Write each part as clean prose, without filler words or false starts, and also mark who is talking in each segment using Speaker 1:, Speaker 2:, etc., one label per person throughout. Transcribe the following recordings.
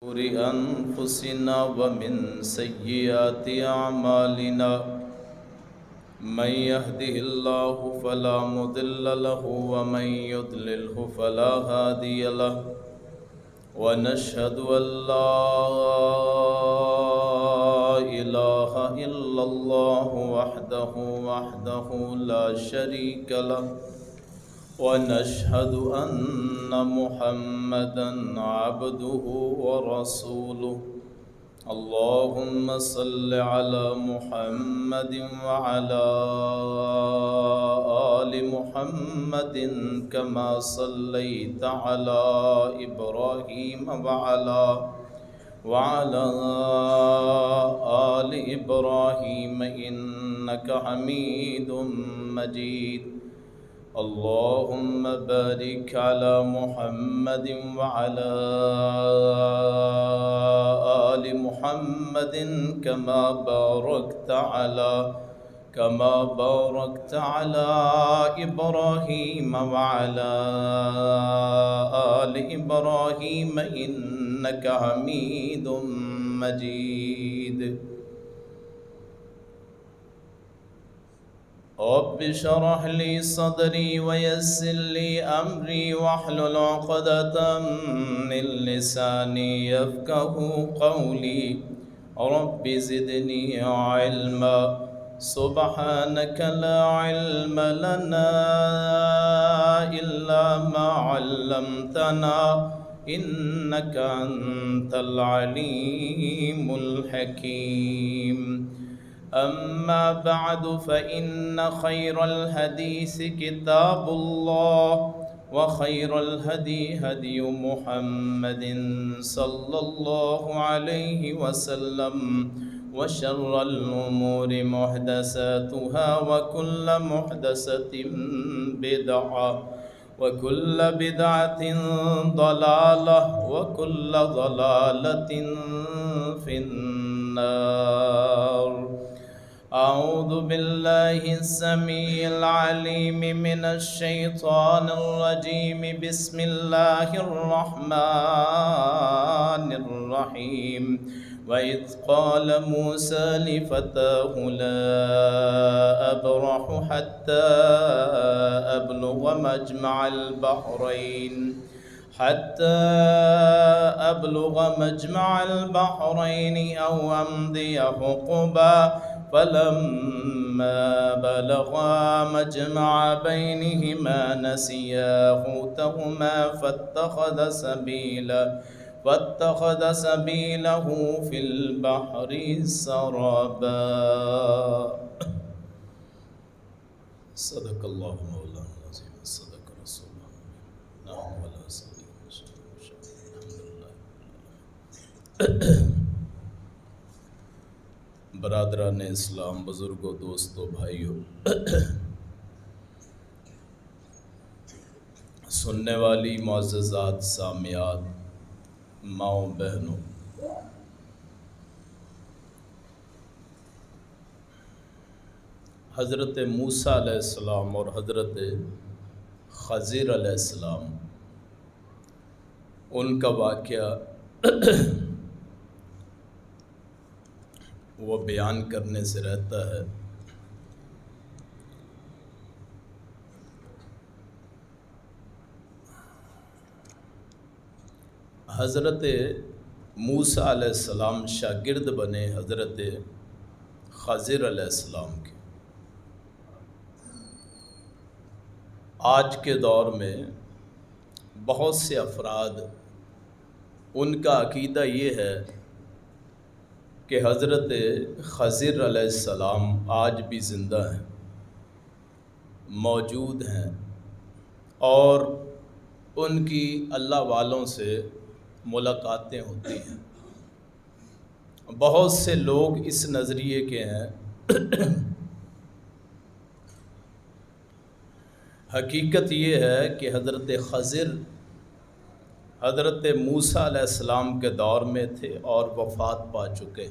Speaker 1: شرور أنفسنا ومن سيئات أعمالنا من يهده الله فلا مضل له ومن يضلله فلا هادي له ونشهد أن لا إله إلا الله وحده لا شريك له ونشهد أن محمدًا عبده ورسوله اللهم صل على محمد وعلى آل محمد كما صليت على إبراهيم وعلى آل إبراهيم إنك حميد مجيد اللهم بارك على محمد وعلى آل محمد كما باركت على إبراهيم وعلى آل إبراهيم إنك حميد مجيد رب اشرح لي صدري ويسر لي أمري واحلل عقدة من لساني يفقهوا قولي رب زدني علما سبحانك لا علم لنا إلا ما علمتنا إنك أنت العليم الحكيم أما بعد فإن خير الحديث كتاب الله وخير الهدي هدي محمد صلى الله عليه وسلم وشر الأمور محدثاتها وكل محدثة بدعة وكل بدعة ضلالة وكل ضلالة في النار أعوذ بالله السميع العليم من الشيطان الرجيم بسم الله الرحمن الرحيم وإذ قال موسى لفتاه لا أبرح حتى أبلغ مجمع البحرين أو أمضي حقبا فلما بلغا مجمع بينهما نسيا حوتهما فاتخذ سبيله في البحر سربا صدق الله مولانا العظيم صدق رسول الله نعم ولا صدق الحمد لله برادران اسلام، بزرگوں، دوستوں، بھائیوں، سننے والی معززات، سامعات، ماؤں، بہنوں، حضرت موسیٰ علیہ السلام اور حضرت خضر علیہ السلام، ان کا واقعہ وہ بیان کرنے سے رہتا ہے۔ حضرت موسیٰ علیہ السلام شاگرد بنے حضرت خضر علیہ السلام کے۔ آج کے دور میں بہت سے افراد، ان کا عقیدہ یہ ہے کہ حضرت خضر علیہ السلام آج بھی زندہ ہیں، موجود ہیں، اور ان کی اللہ والوں سے ملاقاتیں ہوتی ہیں۔ بہت سے لوگ اس نظریے کے ہیں۔ حقیقت یہ ہے کہ حضرت خضر حضرت موسیٰ علیہ السلام کے دور میں تھے اور وفات پا چکے۔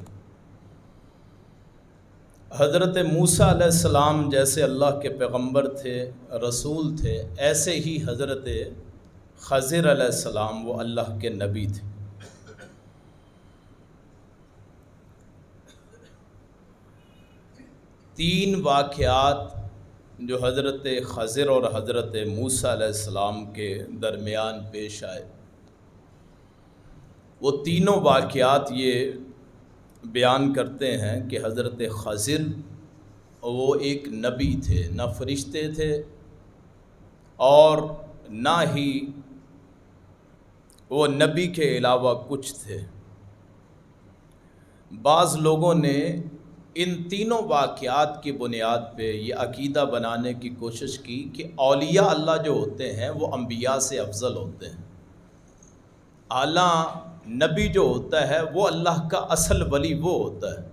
Speaker 1: حضرت موسیٰ علیہ السلام جیسے اللہ کے پیغمبر تھے، رسول تھے، ایسے ہی حضرت خضر علیہ السلام وہ اللہ کے نبی تھے۔ 3 واقعات جو حضرت خضر اور حضرت موسیٰ علیہ السلام کے درمیان پیش آئے، وہ تینوں واقعات یہ بیان کرتے ہیں کہ حضرت خضر وہ ایک نبی تھے، نہ فرشتے تھے اور نہ ہی وہ نبی کے علاوہ کچھ تھے۔ بعض لوگوں نے ان تینوں واقعات کی بنیاد پہ یہ عقیدہ بنانے کی کوشش کی کہ اولیاء اللہ جو ہوتے ہیں وہ انبیاء سے افضل ہوتے ہیں، اعلیٰ نبی جو ہوتا ہے وہ اللہ کا اصل ولی وہ ہوتا ہے۔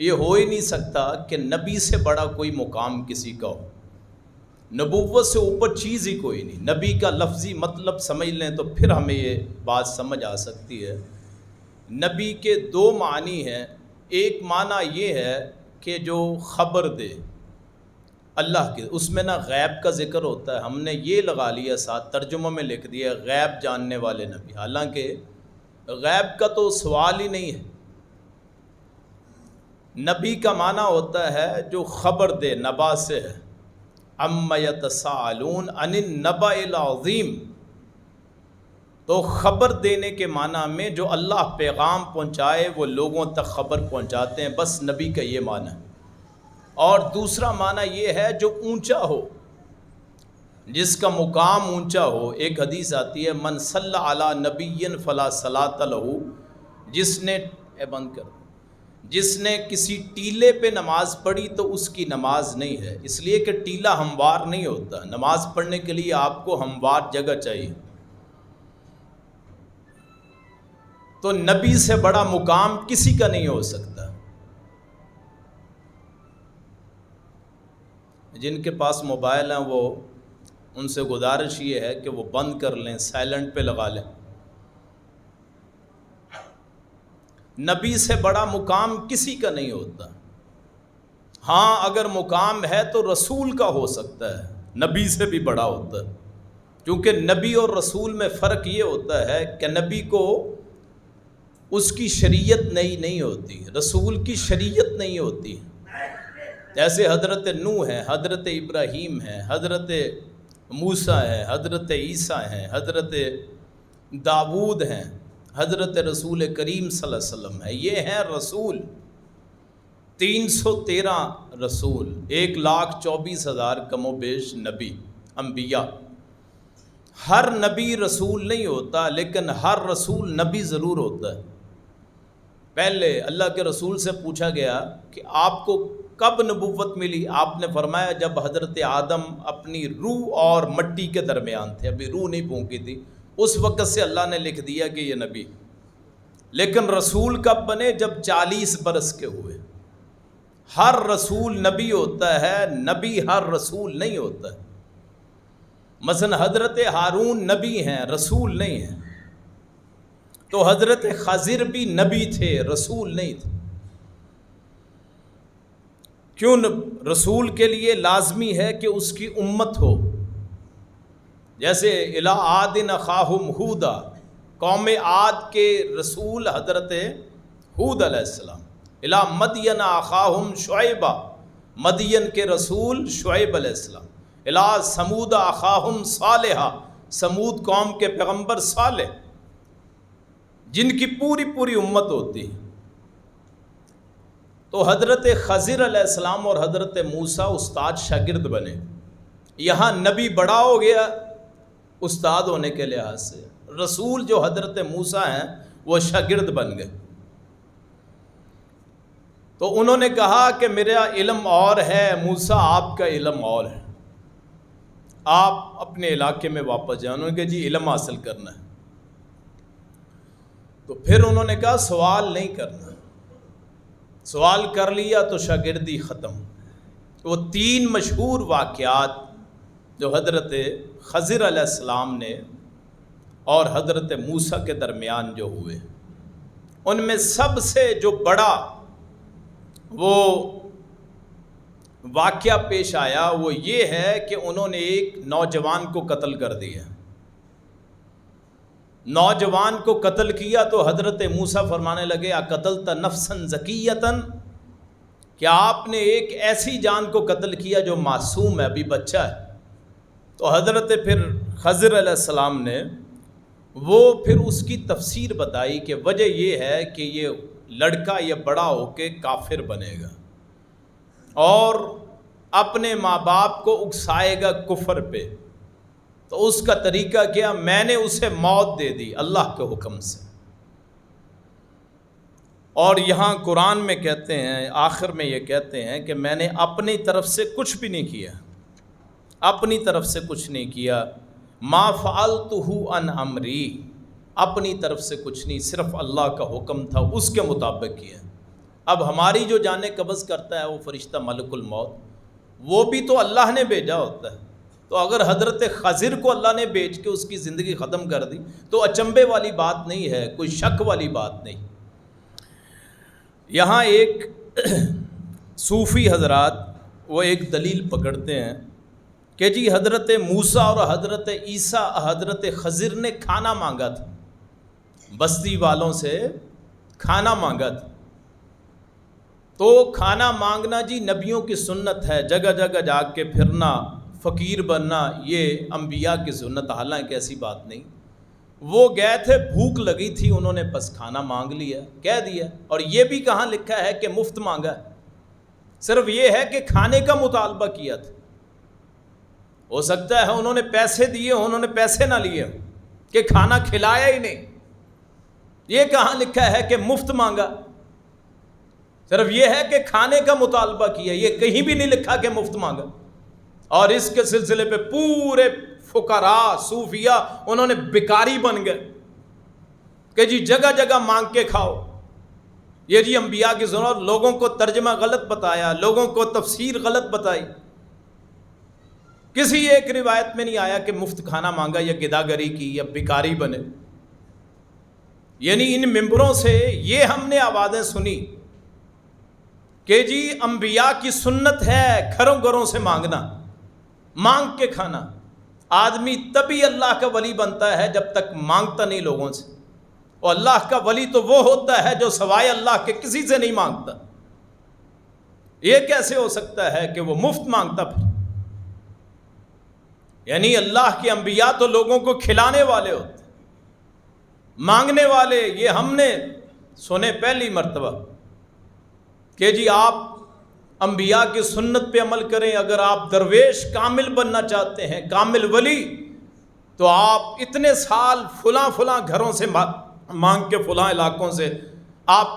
Speaker 1: یہ ہو ہی نہیں سکتا کہ نبی سے بڑا کوئی مقام کسی کا ہو، نبوت سے اوپر چیز ہی کوئی نہیں۔ نبی کا لفظی مطلب سمجھ لیں تو پھر ہمیں یہ بات سمجھ آ سکتی ہے۔ نبی کے 2 معنی ہیں، ایک معنی یہ ہے کہ جو خبر دے اللہ کے، اس میں نہ غیب کا ذکر ہوتا ہے، ہم نے یہ لگا لیا ساتھ ترجمہ میں لکھ دیا غیب جاننے والے نبی، حالانکہ غیب کا تو سوال ہی نہیں ہے۔ نبی کا معنی ہوتا ہے جو خبر دے، نبا سے ہے، عَمَّ يَتَسَاءَلُونَ عَنِ النَّبَإِ الْعَظِيمِ، تو خبر دینے کے معنی میں جو اللہ پیغام پہنچائے وہ لوگوں تک خبر پہنچاتے ہیں، بس نبی کا یہ معنی ہے۔ اور دوسرا معنی یہ ہے جو اونچا ہو، جس کا مقام اونچا ہو۔ ایک حدیث آتی ہے من صلی علی نبی فلا صلاۃ لہ، جس نے کسی ٹیلے پہ نماز پڑھی تو اس کی نماز نہیں ہے، اس لیے کہ ٹیلا ہموار نہیں ہوتا، نماز پڑھنے کے لیے آپ کو ہموار جگہ چاہیے۔ تو نبی سے بڑا مقام کسی کا نہیں ہو سکتا۔ جن کے پاس موبائل ہیں وہ ان سے گزارش یہ ہے کہ وہ بند کر لیں، سائلنٹ پہ لگا لیں۔ نبی سے بڑا مقام کسی کا نہیں ہوتا۔ ہاں اگر مقام ہے تو رسول کا ہو سکتا ہے، نبی سے بھی بڑا ہوتا ہے، کیونکہ نبی اور رسول میں فرق یہ ہوتا ہے کہ نبی کو اس کی شریعت نہیں ہوتی، رسول کی شریعت نہیں ہوتی۔ جیسے حضرت نوح ہیں، حضرت ابراہیم ہیں، حضرت موسیٰ ہیں، حضرت عیسیٰ ہیں، حضرت داؤد ہیں، حضرت رسول کریم صلی اللہ علیہ وسلم ہے، یہ ہیں رسول۔ 313 رسول، 1,24,000 کم و بیش نبی انبیاء۔ ہر نبی رسول نہیں ہوتا، لیکن ہر رسول نبی ضرور ہوتا ہے۔ پہلے اللہ کے رسول سے پوچھا گیا کہ آپ کو کب نبوت ملی؟ آپ نے فرمایا جب حضرت آدم اپنی روح اور مٹی کے درمیان تھے، ابھی روح نہیں پھونکی تھی، اس وقت سے اللہ نے لکھ دیا کہ یہ نبی۔ لیکن رسول کب بنے؟ جب 40 برس کے ہوئے۔ ہر رسول نبی ہوتا ہے، نبی ہر رسول نہیں ہوتا ہے۔ مثلا حضرت ہارون نبی ہیں، رسول نہیں ہیں۔ تو حضرت خضر بھی نبی تھے، رسول نہیں تھے۔ کیوں رسول کے لیے لازمی ہے کہ اس کی امت ہو؟ جیسے الی عاد اخاہم ہودا، قوم عاد کے رسول حضرت ہود علیہ السلام۔ الی مدین اخاہم شعیبہ، مدین کے رسول شعیب علیہ السلام۔ الی ثمود اخاہم صالحہ، ثمود قوم کے پیغمبر صالح، جن کی پوری امت ہوتی ہے۔ تو حضرت خضر علیہ السلام اور حضرت موسیٰ استاد شاگرد بنے۔ یہاں نبی بڑا ہو گیا استاد ہونے کے لحاظ سے، رسول جو حضرت موسیٰ ہیں وہ شاگرد بن گئے۔ تو انہوں نے کہا کہ میرا علم اور ہے، موسیٰ آپ کا علم اور ہے، آپ اپنے علاقے میں واپس جائیں۔ انہوں نے کہا جی علم حاصل کرنا ہے۔ تو پھر انہوں نے کہا سوال نہیں کرنا، سوال کر لیا تو شاگردی ختم۔ وہ 3 مشہور واقعات جو حضرت خضر علیہ السلام نے اور حضرت موسیٰ کے درمیان جو ہوئے، ان میں سب سے جو بڑا وہ واقعہ پیش آیا وہ یہ ہے کہ انہوں نے ایک نوجوان کو قتل کر دیا۔ نوجوان کو قتل کیا تو حضرت موسیٰ فرمانے لگے اقتلت نفسا زکیۃ، کہ آپ نے ایک ایسی جان کو قتل کیا جو معصوم ہے، ابھی بچہ ہے۔ تو حضرت پھر خضر علیہ السلام نے وہ پھر اس کی تفسیر بتائی کہ وجہ یہ ہے کہ یہ لڑکا یہ بڑا ہو کے کافر بنے گا اور اپنے ماں باپ کو اکسائے گا کفر پہ۔ تو اس کا طریقہ کیا؟ میں نے اسے موت دے دی اللہ کے حکم سے۔ اور یہاں قرآن میں کہتے ہیں، آخر میں یہ کہتے ہیں کہ میں نے اپنی طرف سے کچھ بھی نہیں کیا، اپنی طرف سے کچھ نہیں کیا۔ ما فعلتہ عن امری، اپنی طرف سے کچھ نہیں، صرف اللہ کا حکم تھا، اس کے مطابق کیا۔ اب ہماری جو جانیں قبض کرتا ہے وہ فرشتہ ملک الموت، وہ بھی تو اللہ نے بھیجا ہوتا ہے۔ تو اگر حضرت خضر کو اللہ نے بھیج کے اس کی زندگی ختم کر دی تو اچنبے والی بات نہیں ہے، کوئی شک والی بات نہیں۔ یہاں ایک صوفی حضرات وہ ایک دلیل پکڑتے ہیں کہ جی حضرت موسیٰ اور حضرت عیسیٰ حضرت خضر نے کھانا مانگا تھا، بستی والوں سے کھانا مانگا تھا۔ تو کھانا مانگنا جی نبیوں کی سنت ہے، جگہ جگہ جا کے پھرنا، فقیر بننا، یہ انبیاء کی سنت، حالانکہ ایسی بات نہیں۔ وہ گئے تھے، بھوک لگی تھی، انہوں نے بس کھانا مانگ لیا، کہہ دیا۔ اور یہ بھی کہاں لکھا ہے کہ مفت مانگا ہے، صرف یہ ہے کہ کھانے کا مطالبہ کیا تھا۔ ہو سکتا ہے انہوں نے پیسے دیے، انہوں نے پیسے نہ لیے کہ کھانا کھلایا ہی نہیں۔ یہ کہاں لکھا ہے کہ مفت مانگا، صرف یہ ہے کہ کھانے کا مطالبہ کیا، یہ کہیں بھی نہیں لکھا کہ مفت مانگا۔ اور اس کے سلسلے پہ پورے فقراء صوفیاء انہوں نے بیکاری بن گئے کہ جی جگہ جگہ مانگ کے کھاؤ۔ یہ جی انبیاء کی سنت، لوگوں کو ترجمہ غلط بتایا، لوگوں کو تفسیر غلط بتائی۔ کسی ایک روایت میں نہیں آیا کہ مفت کھانا مانگا یا گداگری کی یا بیکاری بنے۔ یعنی ان ممبروں سے یہ ہم نے آوازیں سنی کہ جی انبیاء کی سنت ہے گھروں گھروں سے مانگنا، مانگ کے کھانا۔ آدمی تبھی اللہ کا ولی بنتا ہے جب تک مانگتا نہیں لوگوں سے، اور اللہ کا ولی تو وہ ہوتا ہے جو سوائے اللہ کے کسی سے نہیں مانگتا۔ یہ کیسے ہو سکتا ہے کہ وہ مفت مانگتا پھر؟ یعنی اللہ کے انبیاء تو لوگوں کو کھلانے والے ہوتے، مانگنے والے یہ ہم نے سنے پہلی مرتبہ کہ جی آپ انبیاء کی سنت پہ عمل کریں۔ اگر آپ درویش کامل بننا چاہتے ہیں، کامل ولی، تو آپ اتنے سال فلاں فلاں گھروں سے مانگ کے فلاں علاقوں سے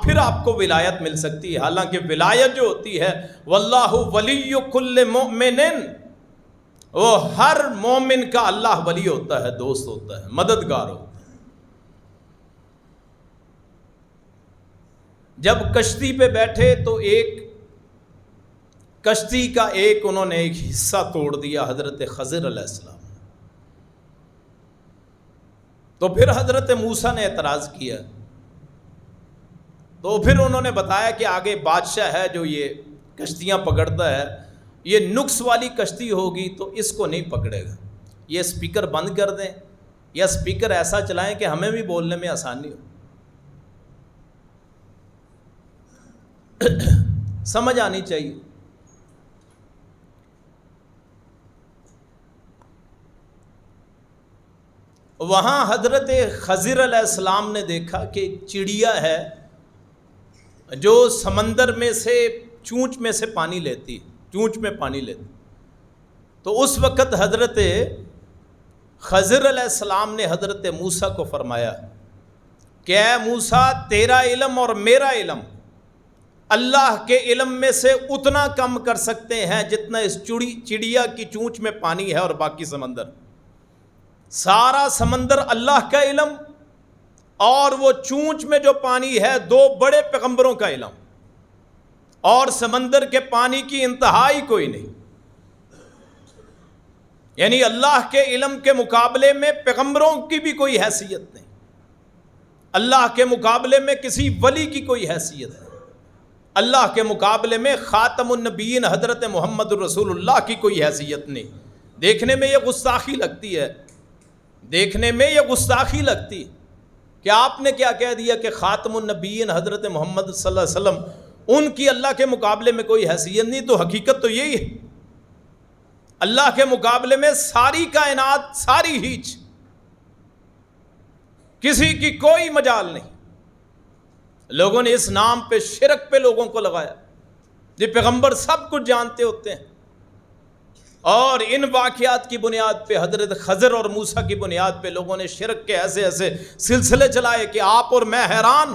Speaker 1: پھر آپ کو ولایت مل سکتی ہے۔ حالانکہ ولایت جو ہوتی ہے واللہ ولی کل مؤمن، وہ ہر مومن کا اللہ ولی ہوتا ہے، دوست ہوتا ہے، مددگار ہوتا ہے۔ جب کشتی پہ بیٹھے تو ایک کشتی کا انہوں نے ایک حصہ توڑ دیا حضرت خضر علیہ السلام۔ تو پھر حضرت موسیٰ نے اعتراض کیا، تو پھر انہوں نے بتایا کہ آگے بادشاہ ہے جو یہ کشتیاں پکڑتا ہے، یہ نقص والی کشتی ہوگی تو اس کو نہیں پکڑے گا، یہ سپیکر بند کر دیں یا سپیکر ایسا چلائیں کہ ہمیں بھی بولنے میں آسانی ہو۔ سمجھ آنی چاہیے۔ وہاں حضرت خضر علیہ السلام نے دیکھا کہ چڑیا ہے جو سمندر میں سے چونچ میں سے پانی لیتی، چونچ میں پانی لیتی۔ تو اس وقت حضرت خضر علیہ السلام نے حضرت موسیٰ کو فرمایا کہ اے موسیٰ، تیرا علم اور میرا علم اللہ کے علم میں سے اتنا کم کر سکتے ہیں جتنا اس چڑیا کی چونچ میں پانی ہے، اور باقی سمندر، سارا سمندر اللہ کا علم، اور وہ چونچ میں جو پانی ہے دو بڑے پیغمبروں کا علم، اور سمندر کے پانی کی انتہائی کوئی نہیں۔ یعنی اللہ کے علم کے مقابلے میں پیغمبروں کی بھی کوئی حیثیت نہیں، اللہ کے مقابلے میں کسی ولی کی کوئی حیثیت نہیں، اللہ کے مقابلے میں خاتم النبیین حضرت محمد الرسول اللہ کی کوئی حیثیت نہیں۔ دیکھنے میں یہ گستاخی لگتی ہے، دیکھنے میں یہ گستاخی لگتی کہ آپ نے کیا کہہ دیا کہ خاتم النبیین حضرت محمد صلی اللہ علیہ وسلم ان کی اللہ کے مقابلے میں کوئی حیثیت نہیں. تو حقیقت تو یہی ہے, اللہ کے مقابلے میں ساری کائنات, ساری ہیچ, کسی کی کوئی مجال نہیں. لوگوں نے اس نام پہ, شرک پہ لوگوں کو لگایا. یہ پیغمبر سب کچھ جانتے ہوتے ہیں, اور ان واقعات کی بنیاد پہ, حضرت خضر اور موسیٰ کی بنیاد پہ لوگوں نے شرک کے ایسے ایسے سلسلے چلائے کہ آپ اور میں حیران.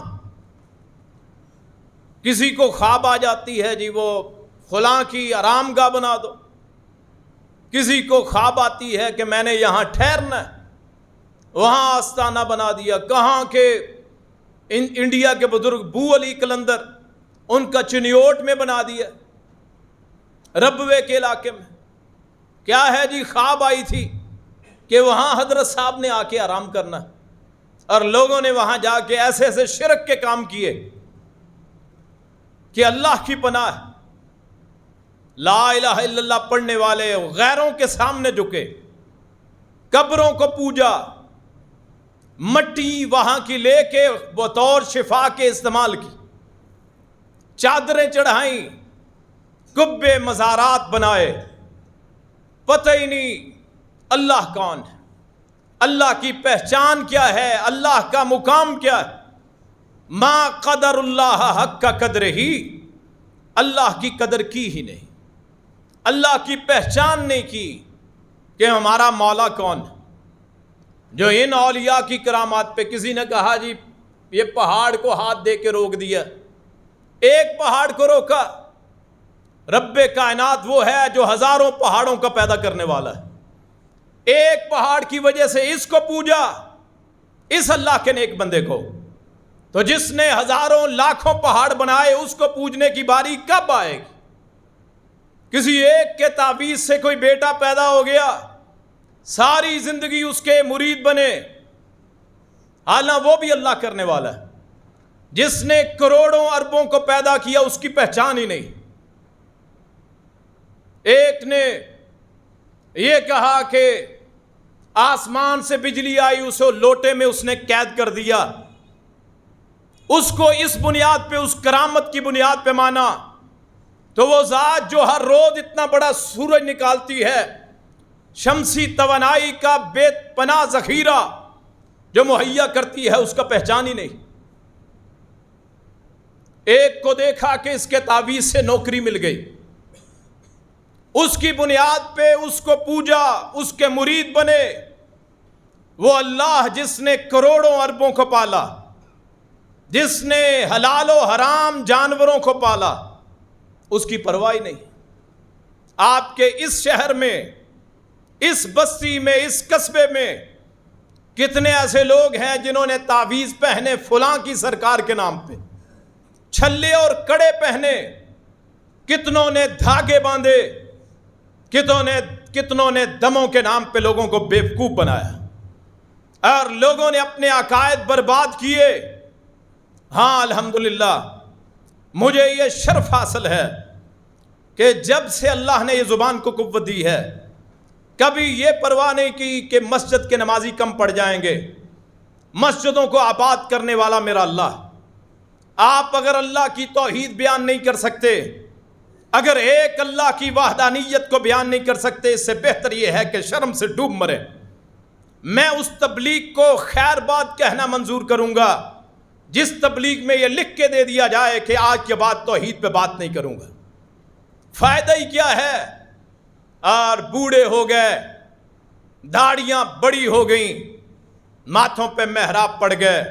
Speaker 1: کسی کو خواب آ جاتی ہے جی وہ فلاں کی آرام گاہ بنا دو, کسی کو خواب آتی ہے کہ میں نے یہاں ٹھہرنا ہے, وہاں آستانہ بنا دیا. کہاں کے انڈیا کے بزرگ بو علی قلندر, ان کا چنیوٹ میں بنا دیا, ربوے کے علاقے میں. کیا ہے جی, خواب آئی تھی کہ وہاں حضرت صاحب نے آ کے آرام کرنا, اور لوگوں نے وہاں جا کے ایسے ایسے شرک کے کام کیے کہ اللہ کی پناہ, لا الہ الا اللہ پڑھنے والے غیروں کے سامنے جھکے, قبروں کو پوجا, مٹی وہاں کی لے کے بطور شفا کے استعمال کی, چادریں چڑھائیں, قبے مزارات بنائے. پتہ ہی نہیں اللہ کون ہے, اللہ کی پہچان کیا ہے, اللہ کا مقام کیا ہے. ما قدر اللہ حق کا قدر ہی, اللہ کی قدر کی ہی نہیں, اللہ کی پہچان نہیں کی کہ ہمارا مولا کون ہے. جو ان اولیاء کی کرامات پہ کسی نے کہا جی یہ پہاڑ کو ہاتھ دے کے روک دیا, ایک پہاڑ کو روکا. رب کائنات وہ ہے جو ہزاروں پہاڑوں کا پیدا کرنے والا ہے. ایک پہاڑ کی وجہ سے اس کو پوجا, اس اللہ کے نیک بندے کو. تو جس نے ہزاروں لاکھوں پہاڑ بنائے اس کو پوجنے کی باری کب آئے گی؟ کسی ایک کے تعویذ سے کوئی بیٹا پیدا ہو گیا, ساری زندگی اس کے مرید بنے, حالانکہ وہ بھی اللہ کرنے والا ہے. جس نے کروڑوں اربوں کو پیدا کیا اس کی پہچان ہی نہیں. ایک نے یہ کہا کہ آسمان سے بجلی آئی, اسے لوٹے میں اس نے قید کر دیا. اس کو اس بنیاد پہ, اس کرامت کی بنیاد پہ مانا. تو وہ ذات جو ہر روز اتنا بڑا سورج نکالتی ہے, شمسی توانائی کا بے پناہ ذخیرہ جو مہیا کرتی ہے, اس کا پہچان ہی نہیں. ایک کو دیکھا کہ اس کے تعویذ سے نوکری مل گئی, اس کی بنیاد پہ اس کو پوجا, اس کے مرید بنے. وہ اللہ جس نے کروڑوں اربوں کو پالا, جس نے حلال و حرام جانوروں کو پالا, اس کی پرواہ نہیں. آپ کے اس شہر میں, اس بستی میں, اس قصبے میں کتنے ایسے لوگ ہیں جنہوں نے تعویذ پہنے فلاں کی سرکار کے نام پہ, چھلے اور کڑے پہنے, کتنوں نے دھاگے باندھے, کتنوں نے دموں کے نام پہ لوگوں کو بیوقوف بنایا, اور لوگوں نے اپنے عقائد برباد کیے. ہاں الحمدللہ مجھے یہ شرف حاصل ہے کہ جب سے اللہ نے یہ زبان کو قوت دی ہے, کبھی یہ پرواہ نہیں کی کہ مسجد کے نمازی کم پڑ جائیں گے. مسجدوں کو آباد کرنے والا میرا اللہ. آپ اگر اللہ کی توحید بیان نہیں کر سکتے, اگر ایک اللہ کی وحدانیت کو بیان نہیں کر سکتے, اس سے بہتر یہ ہے کہ شرم سے ڈوب مرے. میں اس تبلیغ کو خیر بات کہنا منظور کروں گا جس تبلیغ میں یہ لکھ کے دے دیا جائے کہ آج کے بعد توحید پہ بات نہیں کروں گا. فائدہ ہی کیا ہے؟ اور بوڑھے ہو گئے, داڑیاں بڑی ہو گئیں, ماتھوں پہ محراب پڑ گئے,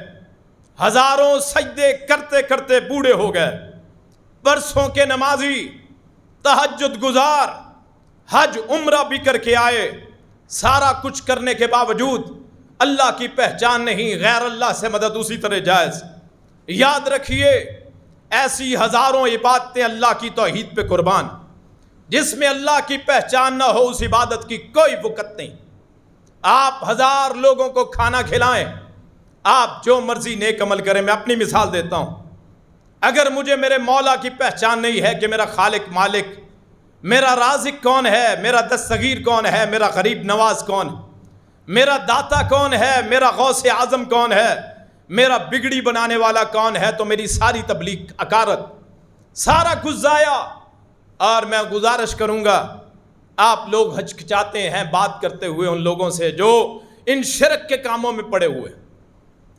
Speaker 1: ہزاروں سجدے کرتے کرتے بوڑھے ہو گئے, برسوں کے نمازی, تہجد گزار, حج عمرہ بھی کر کے آئے, سارا کچھ کرنے کے باوجود اللہ کی پہچان نہیں, غیر اللہ سے مدد اسی طرح جائز. یاد رکھیے ایسی ہزاروں عبادتیں اللہ کی توحید پہ قربان, جس میں اللہ کی پہچان نہ ہو اس عبادت کی کوئی وقت نہیں. آپ ہزار لوگوں کو کھانا کھلائیں, آپ جو مرضی نیک عمل کریں. میں اپنی مثال دیتا ہوں, اگر مجھے میرے مولا کی پہچان نہیں ہے کہ میرا خالق مالک, میرا رازق کون ہے, میرا دستگیر کون ہے, میرا غریب نواز کون ہے, میرا داتا کون ہے, میرا غوث اعظم کون ہے, میرا بگڑی بنانے والا کون ہے, تو میری ساری تبلیغ عقارت, سارا کچھ ضائع. اور میں گزارش کروں گا، آپ لوگ ہچکچاتے ہیں بات کرتے ہوئے ان لوگوں سے جو ان شرک کے کاموں میں پڑے ہوئے.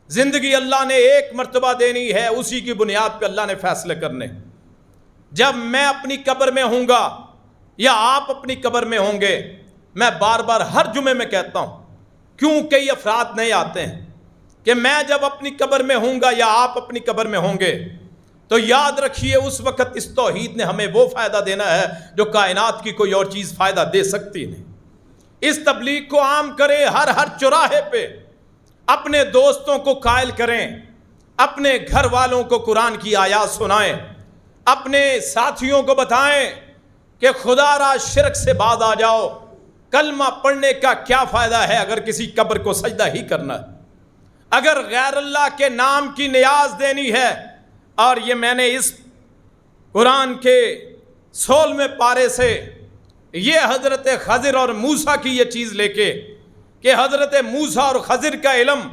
Speaker 1: زندگی اللہ نے ایک مرتبہ دینی ہے، اسی کی بنیاد پہ اللہ نے فیصلے کرنے. جب میں اپنی قبر میں ہوں گا یا آپ اپنی قبر میں ہوں گے، میں بار بار ہر جمعے میں کہتا ہوں، کیوں کئی افراد نہیں آتے ہیں کہ میں جب اپنی قبر میں ہوں گا یا آپ اپنی قبر میں ہوں گے تو یاد رکھیے اس وقت اس توحید نے ہمیں وہ فائدہ دینا ہے جو کائنات کی کوئی اور چیز فائدہ دے سکتی نہیں. اس تبلیغ کو عام کریں، ہر چوراہے پہ اپنے دوستوں کو قائل کریں، اپنے گھر والوں کو قرآن کی آیات سنائیں، اپنے ساتھیوں کو بتائیں کہ خدا را شرک سے باز آ جاؤ. کلمہ پڑھنے کا کیا فائدہ ہے اگر کسی قبر کو سجدہ ہی کرنا ہے؟ اگر غیر اللہ کے نام کی نیاز دینی ہے، اور یہ میں نے اس قرآن کے 16ویں پارے سے یہ حضرت خضر اور موسیٰ کی یہ چیز لے کے کہ حضرت موسیٰ اور خضر کا علم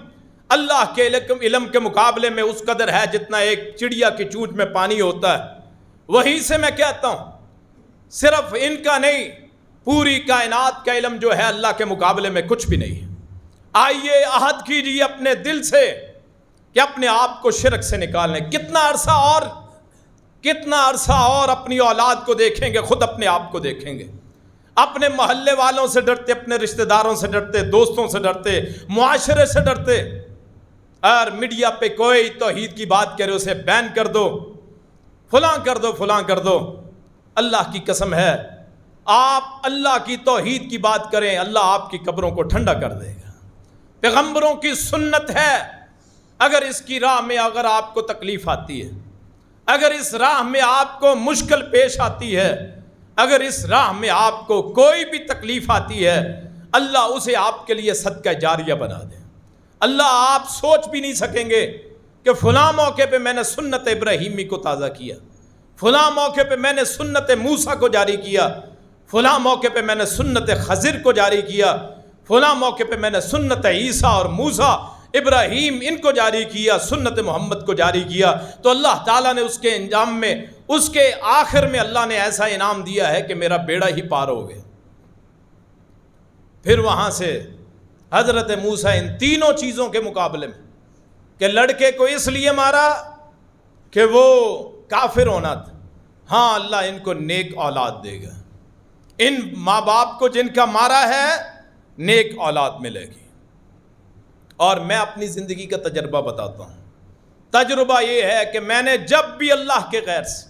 Speaker 1: اللہ کے علم کے مقابلے میں اس قدر ہے جتنا ایک چڑیا کی چونچ میں پانی ہوتا ہے. وہیں سے میں کہتا ہوں صرف ان کا نہیں، پوری کائنات کا علم جو ہے اللہ کے مقابلے میں کچھ بھی نہیں ہے. آئیے عہد کیجیے اپنے دل سے کہ اپنے آپ کو شرک سے نکالنے. کتنا عرصہ اور اپنی اولاد کو دیکھیں گے، خود اپنے آپ کو دیکھیں گے. اپنے محلے والوں سے ڈرتے، اپنے رشتہ داروں سے ڈرتے، دوستوں سے ڈرتے، معاشرے سے ڈرتے، اور میڈیا پہ کوئی توحید کی بات کرے اسے بین کر دو، فلاں کر دو، فلاں کر دو. اللہ کی قسم ہے، آپ اللہ کی توحید کی بات کریں، اللہ آپ کی قبروں کو ٹھنڈا کر دے گا. پیغمبروں کی سنت ہے، اگر اس کی راہ میں اگر آپ کو تکلیف آتی ہے، اگر اس راہ میں آپ کو مشکل پیش آتی ہے، اگر اس راہ میں آپ کو کوئی بھی تکلیف آتی ہے، اللہ اسے آپ کے لیے صدقہ جاریہ بنا دے. اللہ آپ سوچ بھی نہیں سکیں گے کہ فلاں موقع پہ میں نے سنت ابراہیمی کو تازہ کیا، فلاں موقع پہ میں نے سنت موسیٰ کو جاری کیا، فلاں موقع پہ میں نے سنت خضر کو جاری کیا، فلاں موقع پہ میں نے سنت عیسیٰ اور موسیٰ ابراہیم ان کو جاری کیا، سنت محمد کو جاری کیا. تو اللہ تعالیٰ نے اس کے انجام میں، اس کے آخر میں اللہ نے ایسا انعام دیا ہے کہ میرا بیڑا ہی پار ہو گیا. پھر وہاں سے حضرت موسیٰ ان تینوں چیزوں کے مقابلے میں کہ لڑکے کو اس لیے مارا کہ وہ کافر ہونا تھا، ہاں اللہ ان کو نیک اولاد دے گا. ان ماں باپ کو جن کا مارا ہے نیک اولاد ملے گی. اور میں اپنی زندگی کا تجربہ بتاتا ہوں. تجربہ یہ ہے کہ میں نے جب بھی اللہ کے غیر سے،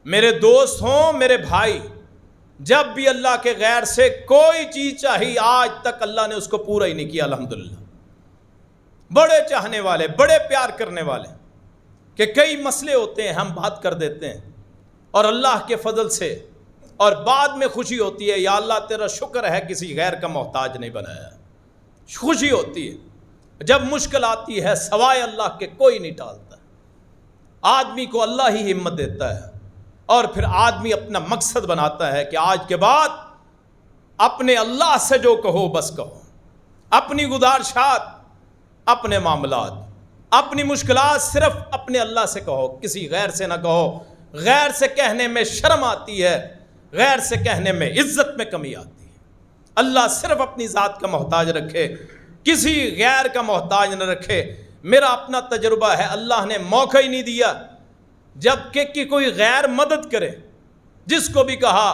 Speaker 1: میرے دوست ہوں، میرے بھائی، جب بھی اللہ کے غیر سے کوئی چیز چاہی، آج تک اللہ نے اس کو پورا ہی نہیں کیا. الحمدللہ. بڑے چاہنے والے، بڑے پیار کرنے والے، کہ کئی مسئلے ہوتے ہیں ہم بات کر دیتے ہیں اور اللہ کے فضل سے اور بعد میں خوشی ہوتی ہے، یا اللہ تیرا شکر ہے کسی غیر کا محتاج نہیں بنایا. خوشی ہوتی ہے. جب مشکل آتی ہے سوائے اللہ کے کوئی نہیں ٹالتا. آدمی کو اللہ ہی ہمت دیتا ہے، اور پھر آدمی اپنا مقصد بناتا ہے کہ آج کے بعد اپنے اللہ سے جو کہو بس کہو. اپنی گزارشات، اپنے معاملات، اپنی مشکلات صرف اپنے اللہ سے کہو، کسی غیر سے نہ کہو. غیر سے کہنے میں شرم آتی ہے، غیر سے کہنے میں عزت میں کمی آتی ہے. اللہ صرف اپنی ذات کا محتاج رکھے، کسی غیر کا محتاج نہ رکھے. میرا اپنا تجربہ ہے، اللہ نے موقع ہی نہیں دیا جب کہ کوئی غیر مدد کرے. جس کو بھی کہا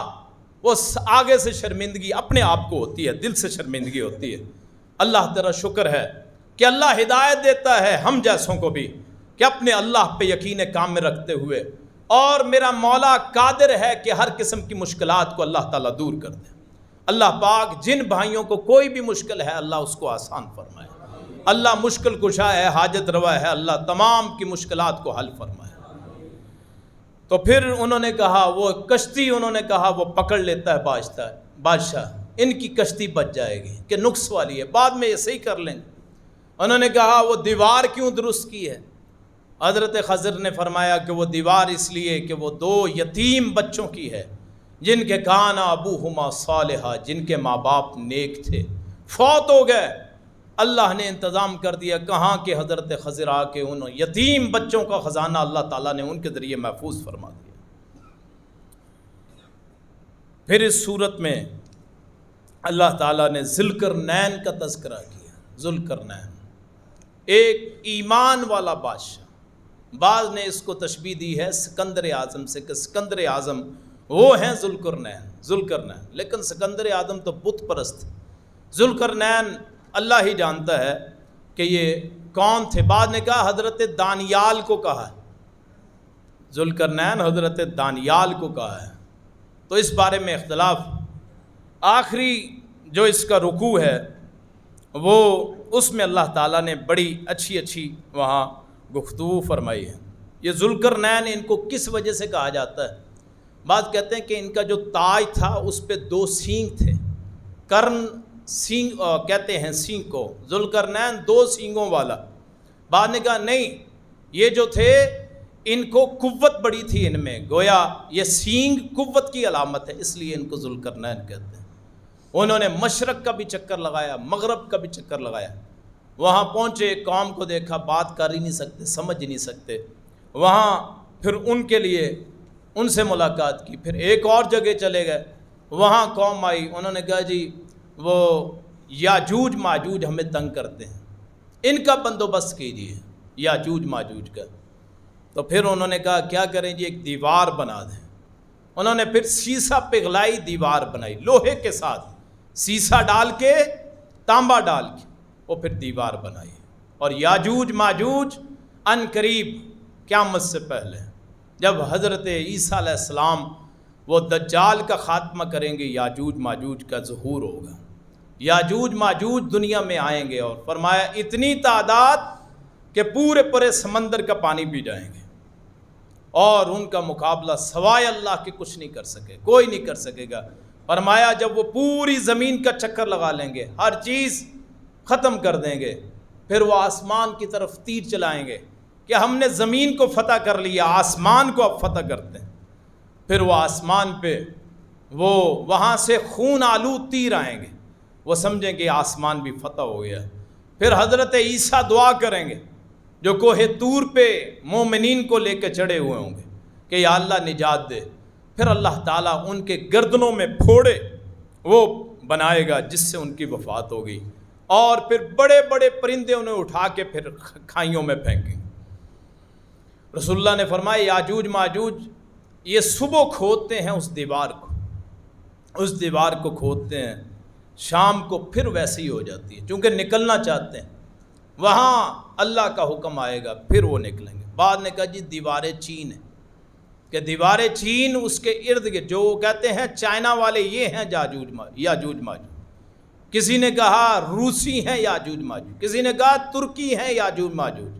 Speaker 1: وہ آگے سے شرمندگی اپنے آپ کو ہوتی ہے، دل سے شرمندگی ہوتی ہے. اللہ تیرا شکر ہے کہ اللہ ہدایت دیتا ہے ہم جیسوں کو بھی کہ اپنے اللہ پہ یقین کامل رکھتے ہوئے، اور میرا مولا قادر ہے کہ ہر قسم کی مشکلات کو اللہ تعالیٰ دور کر دے. اللہ پاک جن بھائیوں کو کوئی بھی مشکل ہے اللہ اس کو آسان فرمائے. اللہ مشکل کشا ہے، حاجت روا ہے، اللہ تمام کی مشکلات کو حل فرمائے. تو پھر انہوں نے کہا وہ کشتی، انہوں نے کہا وہ پکڑ لیتا ہے بادشاہ، ان کی کشتی بچ جائے گی کہ نقص والی ہے، بعد میں ایسے ہی کر لیں گے. انہوں نے کہا وہ دیوار کیوں درست کی ہے؟ حضرت خضر نے فرمایا کہ وہ دیوار اس لیے کہ وہ 2 یتیم بچوں کی ہے جن کے کانا ابوہما صالحا، جن کے ماں باپ نیک تھے، فوت ہو گئے. اللہ نے انتظام کر دیا کہاں کہ حضرت خضر آ کے ان یتیم بچوں کا خزانہ اللہ تعالیٰ نے ان کے ذریعے محفوظ فرما دیا۔ پھر اس صورت میں اللہ تعالیٰ نے ذوالقرنین کا تذکرہ کیا۔ ذوالقرنین ایک ایمان والا بادشاہ، بعض نے اس کو تشبیہ دی ہے سکندر اعظم سے کہ سکندر اعظم وہ ہیں ذوالقرنین، لیکن سکندر اعظم تو بت پرست، ذوالقرنین اللہ ہی جانتا ہے کہ یہ کون تھے۔ بعد نے کہا حضرت دانیال کو کہا ہے، ذوالقرنین حضرت دانیال کو کہا ہے، تو اس بارے میں اختلاف۔ آخری جو اس کا رکوع ہے وہ اس میں اللہ تعالیٰ نے بڑی اچھی وہاں گفتگو فرمائی ہے۔ یہ ذوالقرنین ان کو کس وجہ سے کہا جاتا ہے؟ بعض کہتے ہیں کہ ان کا جو تاج تھا اس پہ 2 سینگ تھے، کرن سینگ کہتے ہیں سینگ کو، ذوالقرنین 2 سینگوں والا۔ بعد نے کہا نہیں، یہ جو تھے ان کو قوت بڑی تھی ان میں، گویا یہ سینگ قوت کی علامت ہے، اس لیے ان کو ذوالقرنین کہتے ہیں۔ انہوں نے مشرق کا بھی چکر لگایا، مغرب کا بھی چکر لگایا، وہاں پہنچے، قوم کو دیکھا، بات کر ہی نہیں سکتے، سمجھ نہیں سکتے، وہاں پھر ان کے لیے ان سے ملاقات کی۔ پھر ایک اور جگہ چلے گئے، وہاں قوم آئی، انہوں نے کہا جی وہ یاجوج ماجوج ہمیں تنگ کرتے ہیں، ان کا بندوبست کیجیے، یاجوج ماجوج کا۔ تو پھر انہوں نے کہا کیا کریں جی، ایک دیوار بنا دیں۔ انہوں نے پھر سیسا پگھلائی دیوار بنائی، لوہے کے ساتھ سیسا ڈال کے، تانبا ڈال کے، وہ پھر دیوار بنائی۔ اور یاجوج ماجوج ان قریب قیامت سے پہلے جب حضرت عیسیٰ علیہ السلام وہ دجال کا خاتمہ کریں گے، یاجوج ماجوج کا ظہور ہوگا، یاجوج ماجوج دنیا میں آئیں گے، اور فرمایا اتنی تعداد کہ پورے سمندر کا پانی پی جائیں گے، اور ان کا مقابلہ سوائے اللہ کے کچھ نہیں کر سکے، کوئی نہیں کر سکے گا۔ فرمایا جب وہ پوری زمین کا چکر لگا لیں گے، ہر چیز ختم کر دیں گے، پھر وہ آسمان کی طرف تیر چلائیں گے کہ ہم نے زمین کو فتح کر لیا، آسمان کو اب فتح کرتے ہیں۔ پھر وہ آسمان پہ وہ وہاں سے خون آلود تیر آئیں گے، وہ سمجھیں گے آسمان بھی فتح ہو گیا۔ پھر حضرت عیسیٰ دعا کریں گے جو کوہ طور پہ مومنین کو لے کے چڑھے ہوئے ہوں گے کہ یا اللہ نجات دے، پھر اللہ تعالیٰ ان کے گردنوں میں پھوڑے وہ بنائے گا جس سے ان کی وفات ہوگی، اور پھر بڑے بڑے پرندے انہیں اٹھا کے پھر کھائیوں میں پھینکیں گے۔ رسول اللہ نے فرمایا یاجوج ماجوج یہ صبح کھودتے ہیں اس دیوار کو کھودتے ہیں، شام کو پھر ویسے ہی ہو جاتی ہے، چونکہ نکلنا چاہتے ہیں، وہاں اللہ کا حکم آئے گا پھر وہ نکلیں گے۔ بعد نے کہا جی دیوار چین ہے، کہ دیوار چین اس کے ارد گرد جو کہتے ہیں چائنا والے یہ ہیں یاجوج ماجوج، کسی نے کہا روسی ہیں یاجوج ماجوج، کسی نے کہا ترکی ہیں یاجوج ماجوج،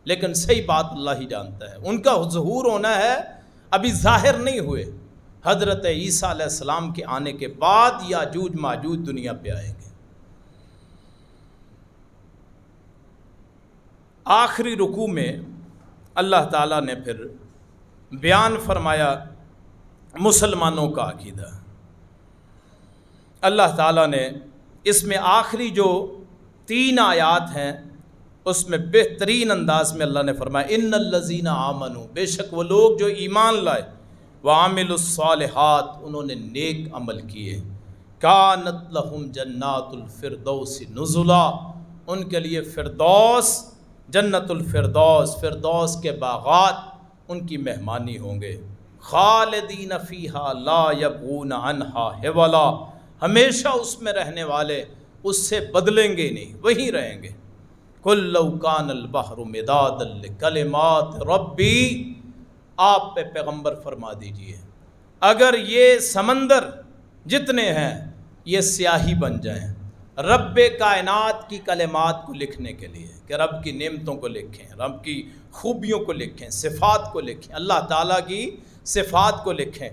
Speaker 1: لیکن صحیح بات اللہ ہی جانتا ہے، ان کا ظہور ہونا ہے، ابھی ظاہر نہیں ہوئے۔ حضرت عیسیٰ علیہ السلام کے آنے کے بعد یاجوج ماجوج دنیا پہ آئیں گے۔ آخری رکوع میں اللہ تعالیٰ نے پھر بیان فرمایا مسلمانوں کا عقیدہ۔ اللہ تعالیٰ نے اس میں آخری جو 3 آیات ہیں اس میں بہترین انداز میں اللہ نے فرمایا ان الذین آمنوا، بے شک وہ لوگ جو ایمان لائے، وعملوا الصالحات، انہوں نے نیک عمل کیے، کانت لہم جنات الفردوس نزلا، ان کے لیے فردوس، جنت الفردوس، فردوس کے باغات ان کی مہمانی ہوں گے، خالدین فیہا لا یبغون عنہا حولا، ہمیشہ اس میں رہنے والے اس سے بدلیں گے نہیں، وہیں رہیں گے۔ قل لو کان البحر مدادا لکلمات ربی، آپ پہ پیغمبر فرما دیجئے اگر یہ سمندر جتنے ہیں یہ سیاہی بن جائیں رب کائنات کی کلمات کو لکھنے کے لیے، کہ رب کی نعمتوں کو لکھیں، رب کی خوبیوں کو لکھیں، صفات کو لکھیں، اللہ تعالیٰ کی صفات کو لکھیں،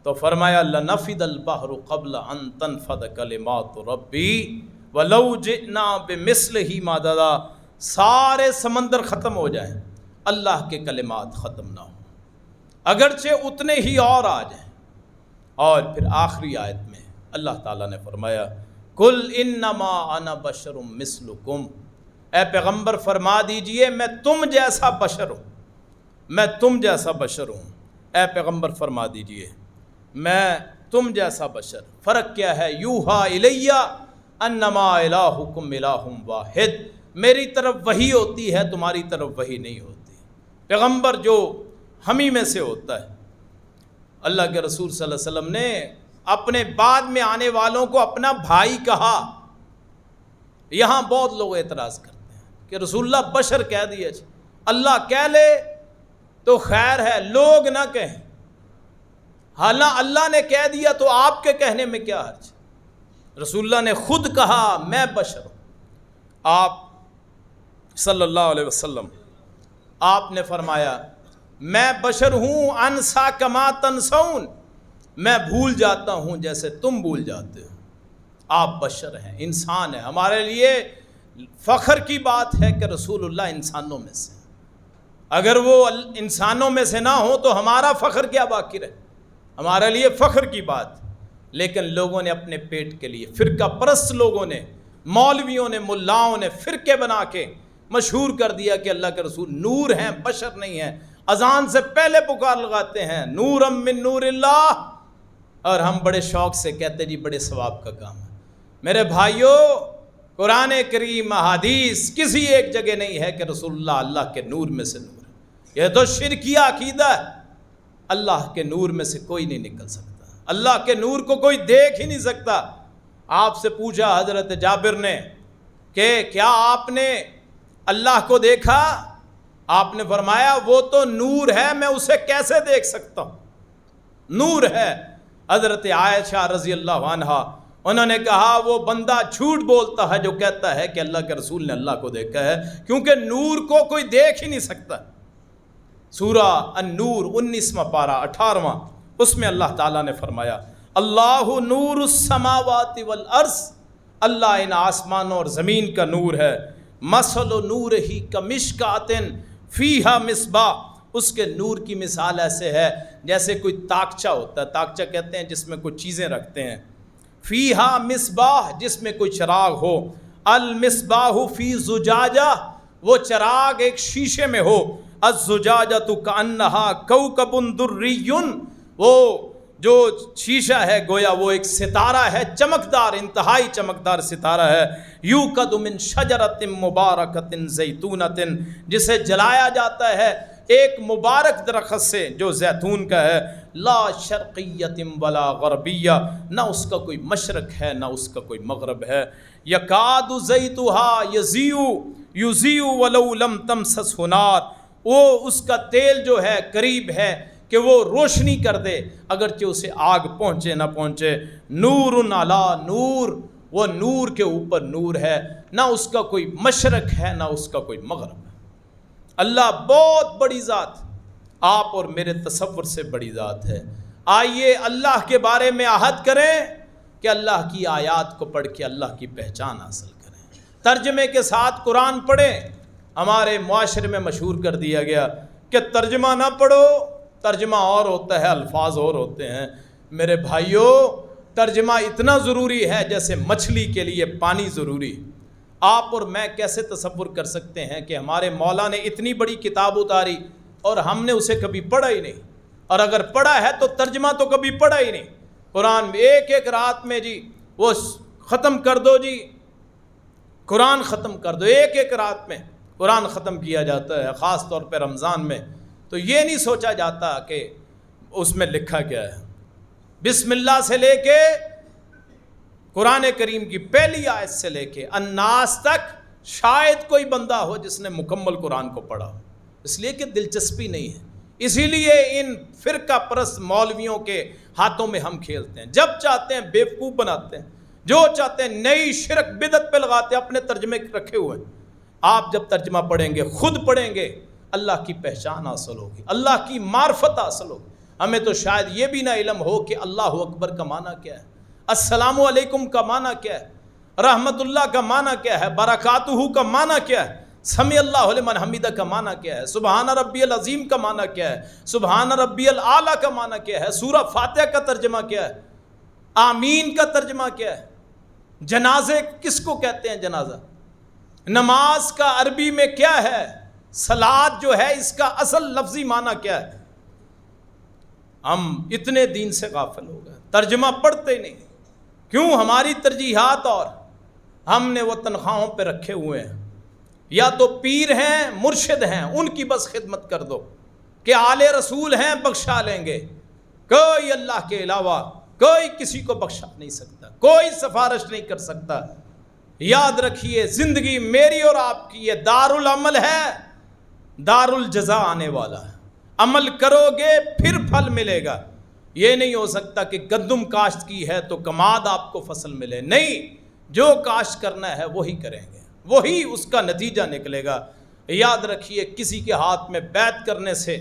Speaker 1: تو فرمایا لنفد البحر قبل ان تنفد کلمات ربی ولو جئنا بمثلہ مددا، سارے سمندر ختم ہو جائیں اللہ کے کلمات ختم نہ ہوں، اگرچہ اتنے ہی اور آ جائیں۔ اور پھر آخری آیت میں اللہ تعالیٰ نے فرمایا قل انما انا بشر مثلکم، اے پیغمبر فرما دیجئے میں تم جیسا بشر ہوں، میں تم جیسا بشر ہوں، اے پیغمبر فرما دیجئے میں تم جیسا بشر۔ فرق کیا ہے؟ یوحا الیہ انما الہکم الہ واحد، میری طرف وحی ہوتی ہے، تمہاری طرف وحی نہیں ہوتی۔ پیغمبر جو ہمیں میں سے ہوتا ہے۔ اللہ کے رسول صلی اللہ علیہ وسلم نے اپنے بعد میں آنے والوں کو اپنا بھائی کہا۔ یہاں بہت لوگ اعتراض کرتے ہیں کہ رسول اللہ بشر کہہ دیا، اللہ کہہ لے تو خیر ہے، لوگ نہ کہیں۔ حالانکہ اللہ نے کہہ دیا تو آپ کے کہنے میں کیا حرج؟ رسول اللہ نے خود کہا میں بشر ہوں۔ آپ صلی اللہ علیہ وسلم آپ نے فرمایا میں بشر ہوں، انسا کما تنسون، میں بھول جاتا ہوں جیسے تم بھول جاتے ہو۔ آپ بشر ہیں، انسان ہیں۔ ہمارے لیے فخر کی بات ہے کہ رسول اللہ انسانوں میں سے، اگر وہ انسانوں میں سے نہ ہو تو ہمارا فخر کیا باقی رہے؟ ہمارے لیے فخر کی بات۔ لیکن لوگوں نے اپنے پیٹ کے لیے، فرقہ پرست لوگوں نے، مولویوں نے، ملاؤں نے فرقے بنا کے مشہور کر دیا کہ اللہ کے رسول نور ہیں، بشر نہیں ہیں۔ اذان سے پہلے پکار لگاتے ہیں نورم من نور اللہ، اور ہم بڑے شوق سے کہتے جی بڑے ثواب کا کام ہے۔ میرے بھائیوں، قرآن کریم، احادیث، کسی ایک جگہ نہیں ہے کہ رسول اللہ اللہ کے نور میں سے نور ہے۔ یہ تو شرکیہ عقیدہ ہے۔ اللہ کے نور میں سے کوئی نہیں نکل سکتا، اللہ کے نور کو کوئی دیکھ ہی نہیں سکتا۔ آپ سے پوچھا حضرت جابر نے کہ کیا آپ نے اللہ کو دیکھا؟ آپ نے فرمایا وہ تو نور ہے، میں اسے کیسے دیکھ سکتا ہوں؟ نور ہے۔ حضرت عائشہ رضی اللہ عنہا انہوں نے کہا وہ بندہ جھوٹ بولتا ہے جو کہتا ہے کہ اللہ کے رسول نے اللہ کو دیکھا ہے، کیونکہ نور کو کوئی دیکھ ہی نہیں سکتا۔ سورہ النور 19واں پارہ 18واں، اس میں اللہ تعالیٰ نے فرمایا اللہ نور السماوات والارض، اللہ ان آسمانوں اور زمین کا نور ہے۔ مثل نورہ کمشکۃ فیہا مصباح، اس کے نور کی مثال ایسے ہے جیسے کوئی تاکچہ ہوتا ہے، تاکچہ کہتے ہیں جس میں کوئی چیزیں رکھتے ہیں۔ فیہا مصباح، جس میں کوئی چراغ ہو۔ المصباح فی زجاجہ، وہ چراغ ایک شیشے میں ہو۔ الزجاجۃ کأنہا کوکب دری، وہ جو شیشہ ہے گویا وہ ایک ستارہ ہے، چمکدار، انتہائی چمکدار ستارہ ہے۔ یوقد من شجرۃ مبارکۃ زیتونۃ، جسے جلایا جاتا ہے ایک مبارک درخت سے جو زیتون کا ہے۔ لا شرقیۃ ولا غربیہ، نہ اس کا کوئی مشرق ہے نہ اس کا کوئی مغرب ہے۔ یکاد زیتھا یضیء ولو لم تمسسہ نار، وہ اس کا تیل جو ہے قریب ہے کہ وہ روشنی کر دے اگرچہ اسے آگ پہنچے نہ پہنچے۔ نور علی نور، وہ نور کے اوپر نور ہے، نہ اس کا کوئی مشرق ہے نہ اس کا کوئی مغرب ہے۔ اللہ بہت بڑی ذات، آپ اور میرے تصور سے بڑی ذات ہے۔ آئیے اللہ کے بارے میں عہد کریں کہ اللہ کی آیات کو پڑھ کے اللہ کی پہچان حاصل کریں، ترجمے کے ساتھ قرآن پڑھیں۔ ہمارے معاشرے میں مشہور کر دیا گیا کہ ترجمہ نہ پڑھو، ترجمہ اور ہوتا ہے، الفاظ اور ہوتے ہیں۔ میرے بھائیوں، ترجمہ اتنا ضروری ہے جیسے مچھلی کے لیے پانی ضروری۔ آپ اور میں کیسے تصور کر سکتے ہیں کہ ہمارے مولا نے اتنی بڑی کتاب اتاری اور ہم نے اسے کبھی پڑھا ہی نہیں، اور اگر پڑھا ہے تو ترجمہ تو کبھی پڑھا ہی نہیں۔ قرآن ایک ایک رات میں جی وہ ختم کر دو، جی قرآن ختم کر دو، ایک ایک رات میں قرآن ختم کیا جاتا ہے، خاص طور پہ رمضان میں۔ تو یہ نہیں سوچا جاتا کہ اس میں لکھا کیا ہے۔ بسم اللہ سے لے کے قرآن کریم کی پہلی آیت سے لے کے الناس تک شاید کوئی بندہ ہو جس نے مکمل قرآن کو پڑھا ہو، اس لیے کہ دلچسپی نہیں ہے۔ اسی لیے ان فرقہ پرست مولویوں کے ہاتھوں میں ہم کھیلتے ہیں، جب چاہتے ہیں بیوقوف بناتے ہیں، جو چاہتے ہیں نئی شرک بدعت پہ لگاتے ہیں، اپنے ترجمے رکھے ہوئے ہیں۔ آپ جب ترجمہ پڑھیں گے، خود پڑھیں گے، اللہ کی پہچان حاصل ہوگی، اللہ کی معرفت حاصل ہوگی۔ ہمیں تو شاید یہ بھی نہ علم ہو کہ اللہ اکبر کا معنی کیا ہے، السلام علیکم کا معنی کیا ہے، رحمت اللہ کا معنی کیا ہے، برکاتہ کا معنی کیا ہے، سمیع اللہ لمن حمیدہ کا معنی کیا ہے، سبحان ربی العظیم کا معنی کیا ہے، سبحان ربی الاعلیٰ کا معنی کیا ہے، سورہ فاتحہ کا ترجمہ کیا ہے، آمین کا ترجمہ کیا ہے۔ جنازے کس کو کہتے ہیں؟ جنازہ نماز کا عربی میں کیا ہے؟ صلاۃ جو ہے اس کا اصل لفظی معنی کیا ہے؟ ہم اتنے دین سے غافل ہو گئے، ترجمہ پڑھتے نہیں. کیوں؟ ہماری ترجیحات اور ہم نے وہ تنخواہوں پہ رکھے ہوئے ہیں. یا تو پیر ہیں، مرشد ہیں، ان کی بس خدمت کر دو کہ آل رسول ہیں بخشا لیں گے. کوئی اللہ کے علاوہ کوئی کسی کو بخشا نہیں سکتا، کوئی سفارش نہیں کر سکتا. یاد رکھیے زندگی میری اور آپ کی یہ دار العمل ہے، دار الجزا آنے والا ہے. عمل کرو گے پھر پھل ملے گا. یہ نہیں ہو سکتا کہ گندم کاشت کی ہے تو کماد آپ کو فصل ملے. نہیں، جو کاشت کرنا ہے وہی کریں گے، وہی اس کا نتیجہ نکلے گا. یاد رکھیے کسی کے ہاتھ میں بیعت کرنے سے،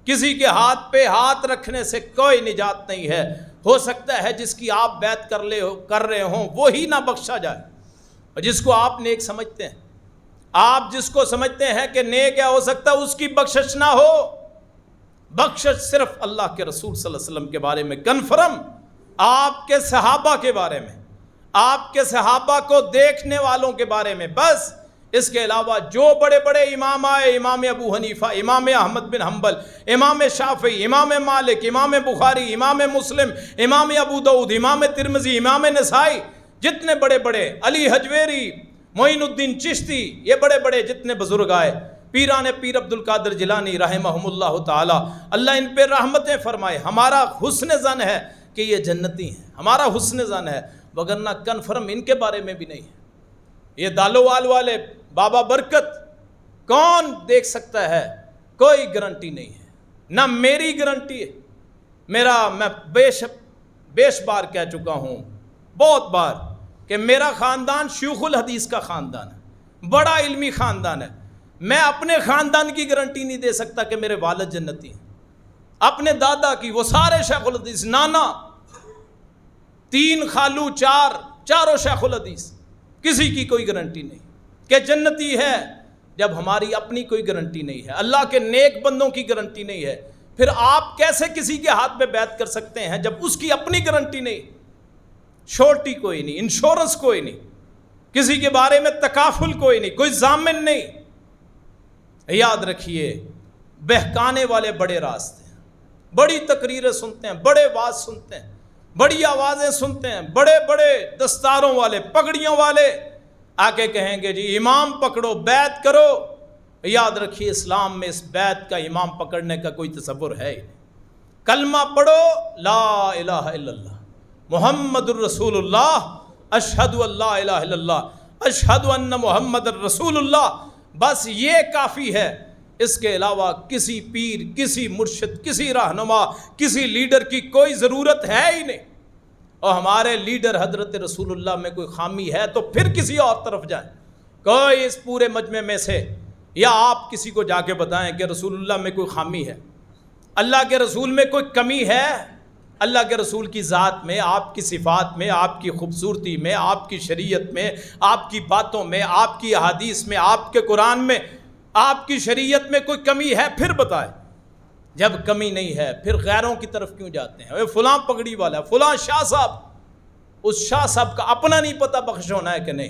Speaker 1: کسی کے ہاتھ پہ ہاتھ رکھنے سے کوئی نجات نہیں ہے. ہو سکتا ہے جس کی آپ بیعت کر رہے ہوں وہی نہ بخشا جائے، اور جس کو آپ نیک سمجھتے ہیں، آپ جس کو سمجھتے ہیں کہ نیک ہے، ہو سکتا ہے اس کی بخشش نہ ہو. بخشش صرف اللہ کے رسول صلی اللہ علیہ وسلم کے بارے میں کنفرم، آپ کے صحابہ کے بارے میں، آپ کے صحابہ کو دیکھنے والوں کے بارے میں بس. اس کے علاوہ جو بڑے بڑے امام آئے، امام ابو حنیفہ، امام احمد بن حنبل، امام شافعی، امام مالک، امام بخاری، امام مسلم، امام ابو داؤد، امام ترمذی، امام نسائی، جتنے بڑے بڑے، علی حجویری، معین الدین چشتی، یہ بڑے بڑے جتنے بزرگ آئے، پیران پیر عبد القادر جیلانی رحمہم اللہ تعالی، اللہ ان پہ رحمتیں فرمائے. ہمارا حسن ظن ہے کہ یہ جنتی ہیں، ہمارا حسن ظن ہے، وگرنہ کنفرم ان کے بارے میں بھی نہیں ہے. یہ دالوال والے بابا برکت کون دیکھ سکتا ہے؟ کوئی گارنٹی نہیں ہے، نہ میری گارنٹی ہے. میں بیش بار کہہ چکا ہوں، بہت بار، کہ میرا خاندان شیوخ الحدیث کا خاندان ہے، بڑا علمی خاندان ہے. میں اپنے خاندان کی گارنٹی نہیں دے سکتا کہ میرے والد جنتی ہیں، اپنے دادا کی، وہ سارے شیخ الحدیث، نانا، 3 خالو، چاروں شیخ الحدیث، کسی کی کوئی گارنٹی نہیں کہ جنتی ہے جب ہماری اپنی کوئی گارنٹی نہیں ہے، اللہ کے نیک بندوں کی گارنٹی نہیں ہے. پھر آپ کیسے کسی کے ہاتھ پہ بیعت کر سکتے ہیں جب اس کی اپنی گارنٹی نہیں، شورٹی کوئی نہیں، انشورنس کوئی نہیں، کسی کے بارے میں تکافل کوئی نہیں، کوئی ضامن نہیں. یاد رکھیے بہکانے والے بڑے راستے ہیں، بڑی تقریریں سنتے ہیں، بڑے واز سنتے ہیں، بڑی آوازیں سنتے ہیں، بڑے بڑے دستاروں والے، پگڑیوں والے آ کے کہیں گے جی امام پکڑو، بیعت کرو. یاد رکھیے اسلام میں اس بیعت کا، امام پکڑنے کا کوئی تصور ہے ہی نہیں. کلمہ پڑھو، لا الہ الا اللہ محمد الرسول اللہ، اشہد ان لا الہ الا اللہ، اشہد ان محمد الرسول اللہ، بس یہ کافی ہے. اس کے علاوہ کسی پیر، کسی مرشد، کسی رہنما، کسی لیڈر کی کوئی ضرورت ہے ہی نہیں. اور ہمارے لیڈر حضرت رسول اللہ میں کوئی خامی ہے تو پھر کسی اور طرف جائیں. کوئی اس پورے مجمع میں سے، یا آپ کسی کو جا کے بتائیں کہ رسول اللہ میں کوئی خامی ہے، اللہ کے رسول میں کوئی کمی ہے. اللہ کے رسول کی ذات میں، آپ کی صفات میں، آپ کی خوبصورتی میں، آپ کی شریعت میں، آپ کی باتوں میں، آپ کی احادیث میں، آپ کے قرآن میں، آپ کی شریعت میں کوئی کمی ہے پھر بتائیں. جب کمی نہیں ہے پھر غیروں کی طرف کیوں جاتے ہیں؟ اے فلاں پگڑی والا، فلاں شاہ صاحب، اس شاہ صاحب کا اپنا نہیں پتہ بخش ہونا ہے کہ نہیں.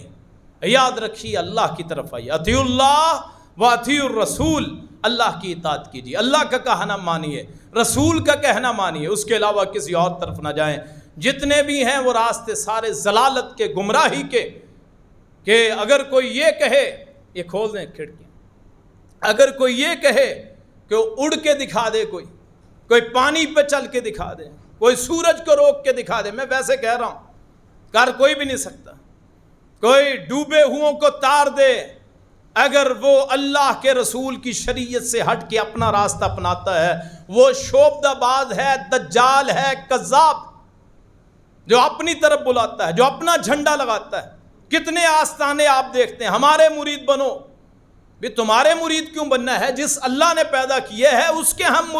Speaker 1: یاد رکھیے اللہ کی طرف آئیے، اطیعوا اللہ و اطیعوا الرسول، اللہ کی اطاعت کیجیے، اللہ کا کہنا مانیے، رسول کا کہنا مانیے، اس کے علاوہ کسی اور طرف نہ جائیں. جتنے بھی ہیں وہ راستے سارے ضلالت کے، گمراہی کے. کہ اگر کوئی یہ کہے، یہ کھول دیں کھڑکیاں، اگر کوئی یہ کہے کہ اڑ کے دکھا دے، کوئی پانی پہ چل کے دکھا دے، کوئی سورج کو روک کے دکھا دے، میں ویسے کہہ رہا ہوں، کر کوئی بھی نہیں سکتا. کوئی ڈوبے ہوں کو تار دے، اگر وہ اللہ کے رسول کی شریعت سے ہٹ کے اپنا راستہ اپناتا ہے، وہ شعبدہ باز ہے، دجال ہے، کذاب، جو اپنی طرف بلاتا ہے، جو اپنا جھنڈا لگاتا ہے. کتنے آستانے آپ دیکھتے ہیں، ہمارے مرید بنو. بھی تمہارے مرید کیوں بننا ہے؟ جس اللہ نے پیدا کیے ہے اس کے ہم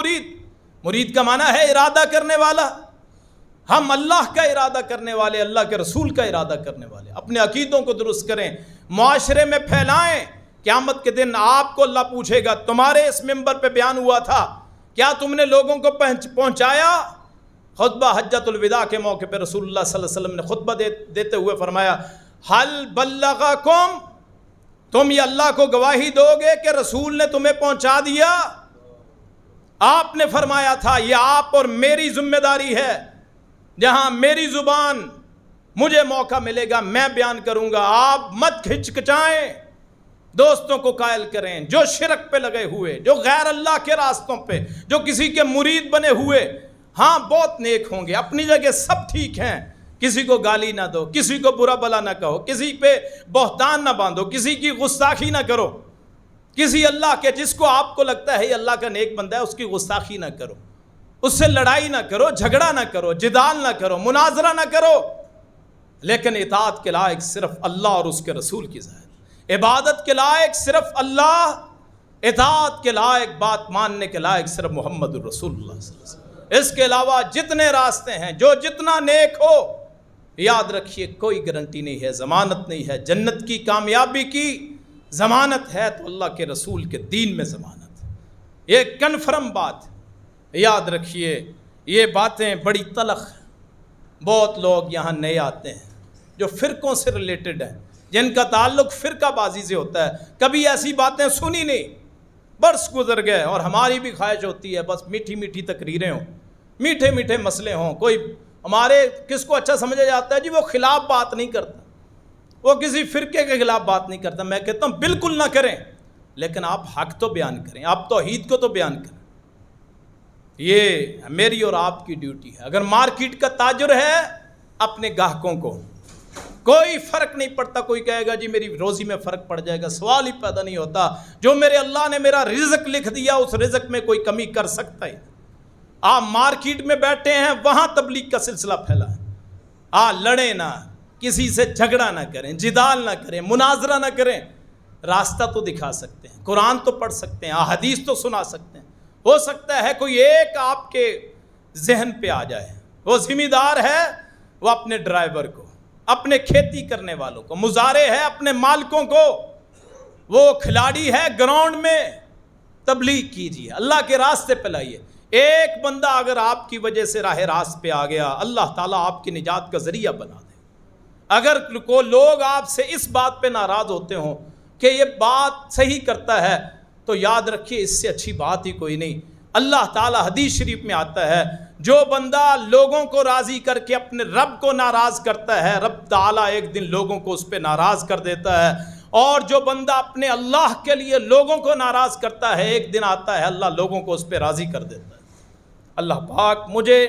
Speaker 1: مرید کا معنی ہے ارادہ کرنے والا. ہم اللہ کا ارادہ کرنے والے، اللہ کے رسول کا ارادہ کرنے والے. اپنے عقیدوں کو درست کریں، معاشرے میں پھیلائیں. قیامت کے دن آپ کو اللہ پوچھے گا، تمہارے اس منبر پہ بیان ہوا تھا، کیا تم نے لوگوں کو پہنچایا؟ خطبہ حجۃ الوداع کے موقع پہ رسول اللہ صلی اللہ علیہ وسلم نے خطبہ دیتے ہوئے فرمایا حل بلغکم، تم یہ اللہ کو گواہی دو گے کہ رسول نے تمہیں پہنچا دیا؟ آپ نے فرمایا تھا یہ آپ اور میری ذمہ داری ہے، جہاں میری زبان مجھے موقع ملے گا میں بیان کروں گا، آپ مت ہچکچائیں، دوستوں کو قائل کریں جو شرک پہ لگے ہوئے، جو غیر اللہ کے راستوں پہ، جو کسی کے مرید بنے ہوئے۔ ہاں بہت نیک ہوں گے، اپنی جگہ سب ٹھیک ہیں، کسی کو گالی نہ دو، کسی کو برا بلا نہ کہو، کسی پہ بہتان نہ باندھو، کسی کی گستاخی نہ کرو، کسی اللہ کے جس کو آپ کو لگتا ہے یہ اللہ کا نیک بندہ ہے اس کی گستاخی نہ کرو، اس سے لڑائی نہ کرو، جھگڑا نہ کرو، جدال نہ کرو، مناظرہ نہ کرو، لیکن اطاعت کے لائق صرف اللہ اور اس کے رسول کی ذات، عبادت کے لائق صرف اللہ، اطاعت کے لائق، بات ماننے کے لائق صرف محمد الرسول اللہ صلی اللہ علیہ وسلم۔ اس کے علاوہ جتنے راستے ہیں، جو جتنا نیک ہو، یاد رکھیے کوئی گارنٹی نہیں ہے، ضمانت نہیں ہے، جنت کی کامیابی کی ضمانت ہے تو اللہ کے رسول کے دین میں ضمانت ہے، یہ کنفرم بات یاد رکھیے۔ یہ باتیں بڑی تلخ ہیں، بہت لوگ یہاں نئے آتے ہیں جو فرقوں سے ریلیٹڈ ہیں، جن کا تعلق فرقہ بازی سے ہوتا ہے، کبھی ایسی باتیں سنی نہیں، برس گزر گئے، اور ہماری بھی خواہش ہوتی ہے بس میٹھی میٹھی تقریریں ہوں، میٹھے میٹھے مسئلے ہوں، کوئی ہمارے کس کو اچھا سمجھا جاتا ہے جی وہ خلاف بات نہیں کرتا، وہ کسی فرقے کے خلاف بات نہیں کرتا۔ میں کہتا ہوں بالکل نہ کریں، لیکن آپ حق تو بیان کریں، آپ توحید کو تو بیان کریں، یہ میری اور آپ کی ڈیوٹی ہے۔ اگر مارکیٹ کا تاجر ہے، اپنے گاہکوں کو کوئی فرق نہیں پڑتا، کوئی کہے گا جی میری روزی میں فرق پڑ جائے گا، سوال ہی پیدا نہیں ہوتا، جو میرے اللہ نے میرا رزق لکھ دیا اس رزق میں کوئی کمی کر سکتا ہے؟ آپ مارکیٹ میں بیٹھے ہیں، وہاں تبلیغ کا سلسلہ پھیلا ہے، لڑیں نہ، کسی سے جھگڑا نہ کریں، جدال نہ کریں، مناظرہ نہ کریں، راستہ تو دکھا سکتے ہیں، قرآن تو پڑھ سکتے ہیں، احادیث تو سنا سکتے ہیں، ہو سکتا ہے کوئی ایک آپ کے ذہن پہ آ جائے، وہ ذمہ دار ہے، وہ اپنے ڈرائیور کو، اپنے کھیتی کرنے والوں کو، مزارع ہے اپنے مالکوں کو، وہ کھلاڑی ہے گراؤنڈ میں، تبلیغ کیجیے، اللہ کے راستے پہ لائیے۔ ایک بندہ اگر آپ کی وجہ سے راہ راست پہ آ گیا، اللہ تعالیٰ آپ کی نجات کا ذریعہ بنا دے۔ اگر کوئی لوگ آپ سے اس بات پہ ناراض ہوتے ہوں کہ یہ بات صحیح کرتا ہے، تو یاد رکھیے اس سے اچھی بات ہی کوئی نہیں۔ اللہ تعالیٰ حدیث شریف میں آتا ہے جو بندہ لوگوں کو راضی کر کے اپنے رب کو ناراض کرتا ہے، رب تعالیٰ ایک دن لوگوں کو اس پہ ناراض کر دیتا ہے، اور جو بندہ اپنے اللہ کے لیے لوگوں کو ناراض کرتا ہے، ایک دن آتا ہے اللہ لوگوں کو اس پہ راضی کر دیتا ہے۔ اللہ پاک مجھے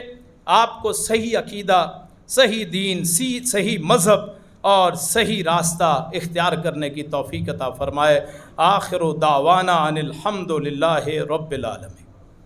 Speaker 1: آپ کو صحیح عقیدہ، صحیح دین، صحیح مذہب اور صحیح راستہ اختیار کرنے کی توفیق عطا فرمائے۔ آخر دعوانا ان الحمد للہ رب العالمین۔